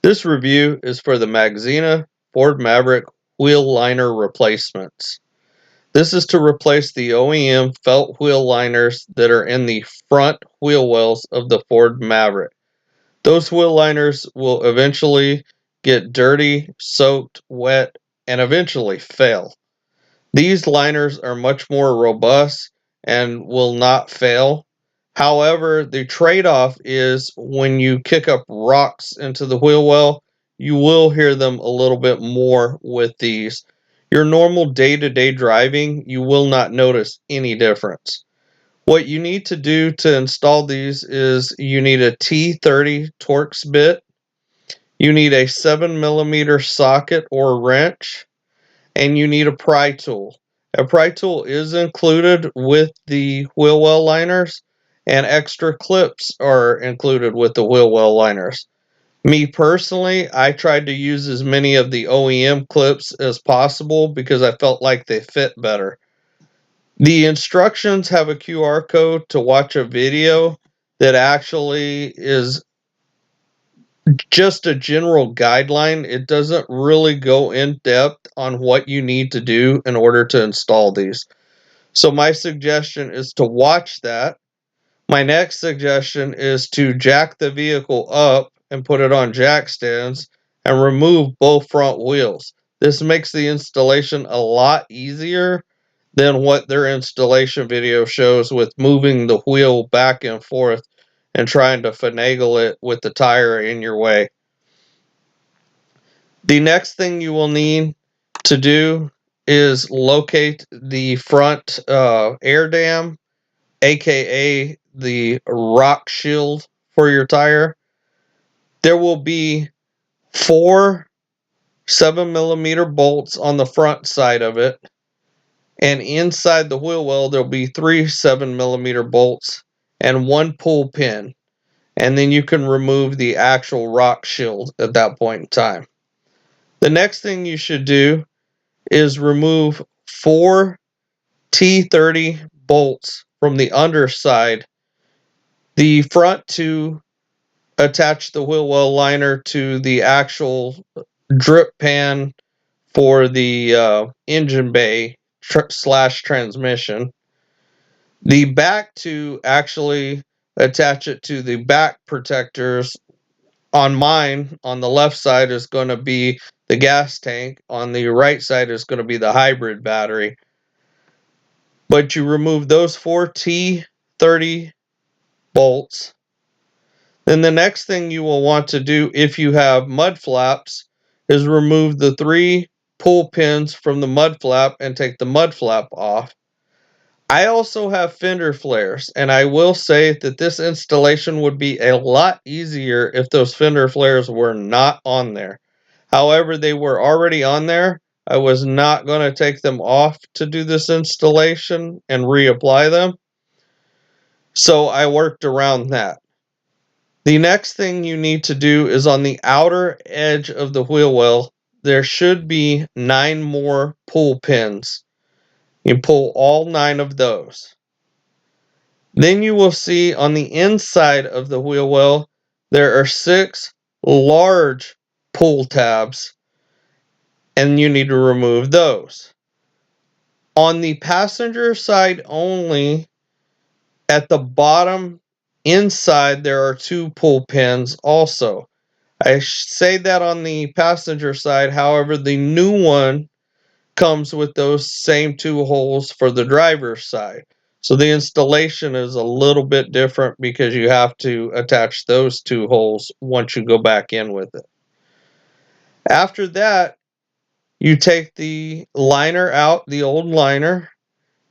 This review is for the Maxzina Ford Maverick wheel liner replacements. This is to replace the OEM felt wheel liners that are in the front wheel wells of the Ford Maverick. Those wheel liners will eventually get dirty, soaked, wet, and eventually fail. These liners are much more robust and will not fail. However, the trade-off is when you kick up rocks into the wheel well, you will hear them a little bit more with these. Your normal day-to-day driving, you will not notice any difference. What you need to do to install these is you need a T30 Torx bit, you need a 7mm socket or wrench, and you need a pry tool. A pry tool is included with the wheel well liners, and extra clips are included with the wheel well liners. Me personally, I tried to use as many of the OEM clips as possible because I felt like they fit better. The instructions have a QR code to watch a video that actually is just a general guideline. It doesn't really go in depth on what you need to do in order to install these. So my suggestion is to watch that. My next suggestion is to jack the vehicle up and put it on jack stands and remove both front wheels. This makes the installation a lot easier than what their installation video shows with moving the wheel back and forth and trying to finagle it with the tire in your way. The next thing you will need to do is locate the front air dam, aka the rock shield for your tire. There will be 4 7mm bolts on the front side of it, and inside the wheel well there'll be 3 7mm bolts and 1 pull pin, and then you can remove the actual rock shield at that point in time. The next thing you should do is remove 4 T30 bolts from the underside. The front two attach the wheel well liner to the actual drip pan for the engine bay slash transmission. The back two actually attach it to the back protectors. On mine, on the left side is going to be the gas tank. On the right side is going to be the hybrid battery. But you remove those 4 T30 bolts. Then the next thing you will want to do if you have mud flaps is remove the 3 pull pins from the mud flap and take the mud flap off. I also have fender flares, and I will say that this installation would be a lot easier if those fender flares were not on there. However, they were already on there. I was not going to take them off to do this installation and reapply them, so I worked around that. The next thing you need to do is on the outer edge of the wheel well, there should be 9 more pull pins. You pull all 9 of those. Then you will see on the inside of the wheel well, there are 6 large pull tabs, and you need to remove those. On the passenger side only, at the bottom inside, there are 2 pull pins also. I say that on the passenger side, however, the new one comes with those same 2 holes for the driver's side. So the installation is a little bit different because you have to attach those 2 holes once you go back in with it. After that, you take the liner out, the old liner.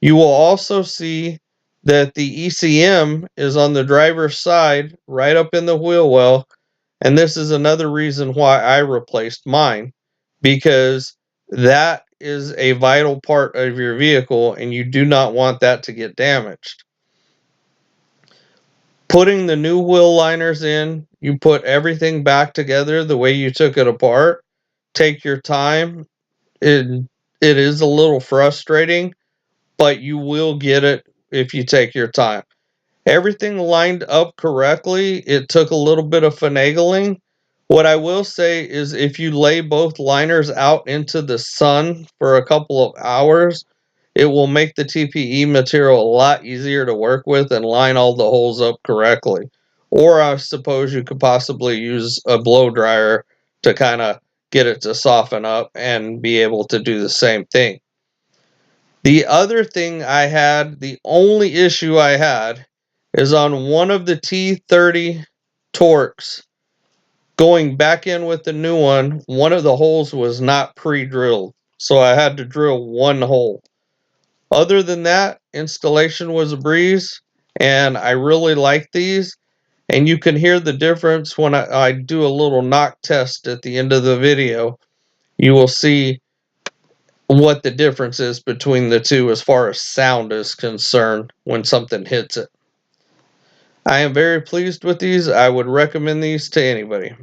You will also see that the ECM is on the driver's side, right up in the wheel well, and this is another reason why I replaced mine, because that is a vital part of your vehicle and you do not want that to get damaged. Putting the new wheel liners in, you put everything back together the way you took it apart. Take your time. It is a little frustrating, but you will get it if you take your time. Everything lined up correctly. It took a little bit of finagling, What I will say is if you lay both liners out into the sun for a couple of hours, it will make the TPE material a lot easier to work with and line all the holes up correctly. Or I suppose you could possibly use a blow dryer to kind of get it to soften up and be able to do the same thing. The other thing the only issue I had is on one of the T30 Torques. Going back in with the new one of the holes was not pre-drilled, so I had to drill one hole. Other than that, installation was a breeze, and I really like these. And you can hear the difference when I do a little knock test at the end of the video. You will see what the difference is between the two as far as sound is concerned when something hits it. I am very pleased with these. I would recommend these to anybody.